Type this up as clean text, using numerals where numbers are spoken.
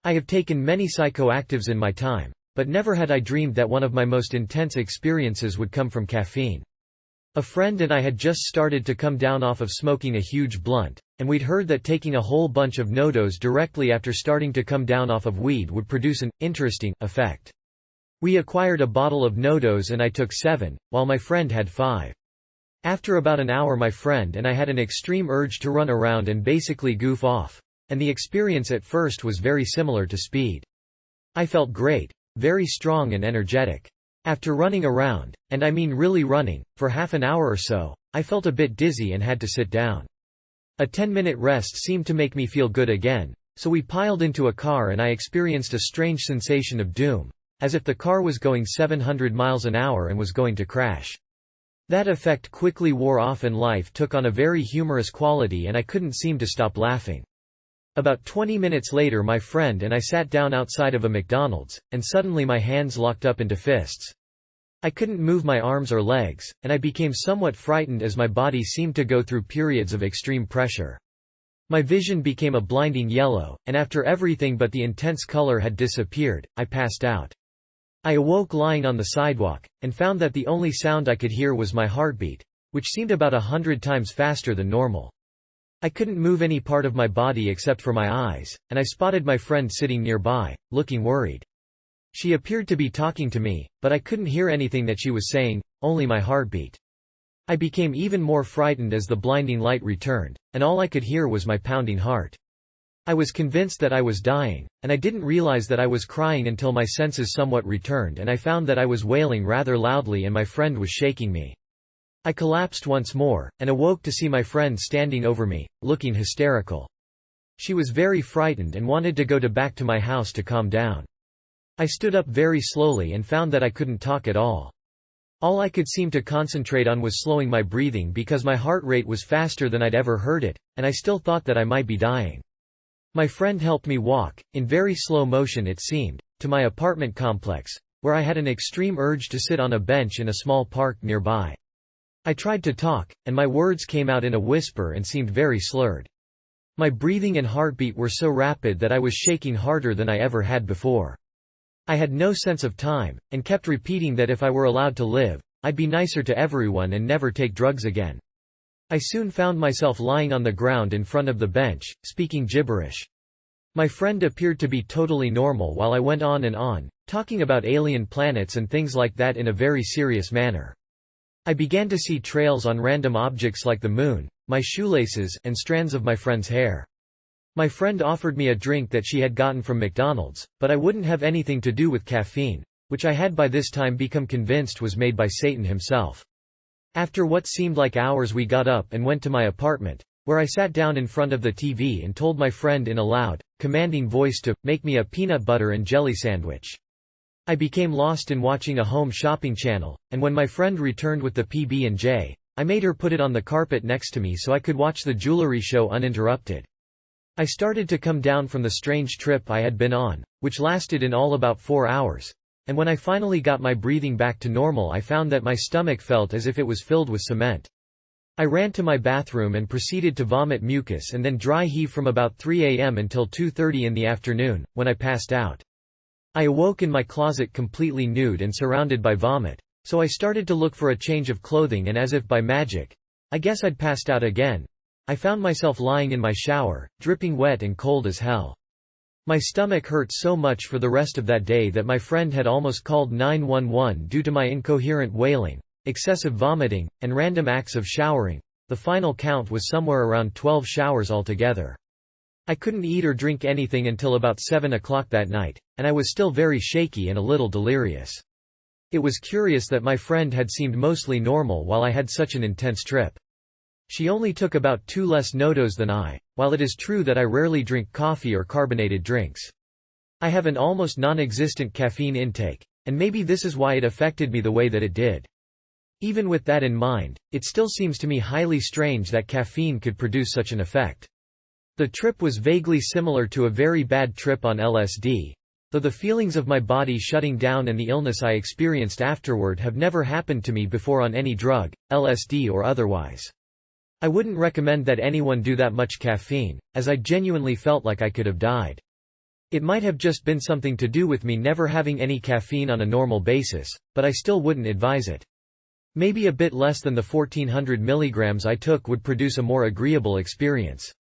I have taken many psychoactives in my time, but never had I dreamed that one of my most intense experiences would come from caffeine. A friend and I had just started to come down off of smoking a huge blunt, and we'd heard that taking a whole bunch of NoDoz directly after starting to come down off of weed would produce an interesting effect. We acquired a bottle of NoDoz and I took 7, while my friend had 5. After about an hour my friend and I had an extreme urge to run around and basically goof off, and the experience at first was very similar to speed. I felt great, very strong and energetic. After running around, and I mean really running, for half an hour or so, I felt a bit dizzy and had to sit down. A 10-minute rest seemed to make me feel good again, so we piled into a car and I experienced a strange sensation of doom, as if the car was going 700 miles an hour and was going to crash. That effect quickly wore off and life took on a very humorous quality and I couldn't seem to stop laughing. About 20 minutes later my friend and I sat down outside of a McDonald's, and suddenly my hands locked up into fists. I couldn't move my arms or legs, and I became somewhat frightened as my body seemed to go through periods of extreme pressure. My vision became a blinding yellow, and after everything but the intense color had disappeared, I passed out. I awoke lying on the sidewalk, and found that the only sound I could hear was my heartbeat, which seemed about 100 times faster than normal. I couldn't move any part of my body except for my eyes, and I spotted my friend sitting nearby, looking worried. She appeared to be talking to me, but I couldn't hear anything that she was saying, only my heartbeat. I became even more frightened as the blinding light returned, and all I could hear was my pounding heart. I was convinced that I was dying, and I didn't realize that I was crying until my senses somewhat returned and I found that I was wailing rather loudly and my friend was shaking me. I collapsed once more, and awoke to see my friend standing over me, looking hysterical. She was very frightened and wanted to go back to my house to calm down. I stood up very slowly and found that I couldn't talk at all. All I could seem to concentrate on was slowing my breathing because my heart rate was faster than I'd ever heard it, and I still thought that I might be dying. My friend helped me walk, in very slow motion it seemed, to my apartment complex, where I had an extreme urge to sit on a bench in a small park nearby. I tried to talk, and my words came out in a whisper and seemed very slurred. My breathing and heartbeat were so rapid that I was shaking harder than I ever had before. I had no sense of time, and kept repeating that if I were allowed to live, I'd be nicer to everyone and never take drugs again. I soon found myself lying on the ground in front of the bench, speaking gibberish. My friend appeared to be totally normal while I went on, talking about alien planets and things like that in a very serious manner. I began to see trails on random objects like the moon, my shoelaces, and strands of my friend's hair. My friend offered me a drink that she had gotten from McDonald's, but I wouldn't have anything to do with caffeine, which I had by this time become convinced was made by Satan himself. After what seemed like hours we got up and went to my apartment, where I sat down in front of the TV and told my friend in a loud, commanding voice to make me a peanut butter and jelly sandwich. I became lost in watching a home shopping channel, and when my friend returned with the PB&J, I made her put it on the carpet next to me so I could watch the jewelry show uninterrupted. I started to come down from the strange trip I had been on, which lasted in all about 4 hours. And when I finally got my breathing back to normal I found that my stomach felt as if it was filled with cement. I ran to my bathroom and proceeded to vomit mucus and then dry heave from about 3 a.m. until 2:30 in the afternoon, when I passed out. I awoke in my closet completely nude and surrounded by vomit, so I started to look for a change of clothing and as if by magic, I guess I'd passed out again, I found myself lying in my shower, dripping wet and cold as hell. My stomach hurt so much for the rest of that day that my friend had almost called 911 due to my incoherent wailing, excessive vomiting, and random acts of showering. The final count was somewhere around 12 showers altogether. I couldn't eat or drink anything until about 7 o'clock that night, and I was still very shaky and a little delirious. It was curious that my friend had seemed mostly normal while I had such an intense trip. She only took about 2 less NoDoz than I, while it is true that I rarely drink coffee or carbonated drinks. I have an almost non-existent caffeine intake, and maybe this is why it affected me the way that it did. Even with that in mind, it still seems to me highly strange that caffeine could produce such an effect. The trip was vaguely similar to a very bad trip on LSD, though the feelings of my body shutting down and the illness I experienced afterward have never happened to me before on any drug, LSD or otherwise. I wouldn't recommend that anyone do that much caffeine, as I genuinely felt like I could have died. It might have just been something to do with me never having any caffeine on a normal basis, but I still wouldn't advise it. Maybe a bit less than the 1400 mg I took would produce a more agreeable experience.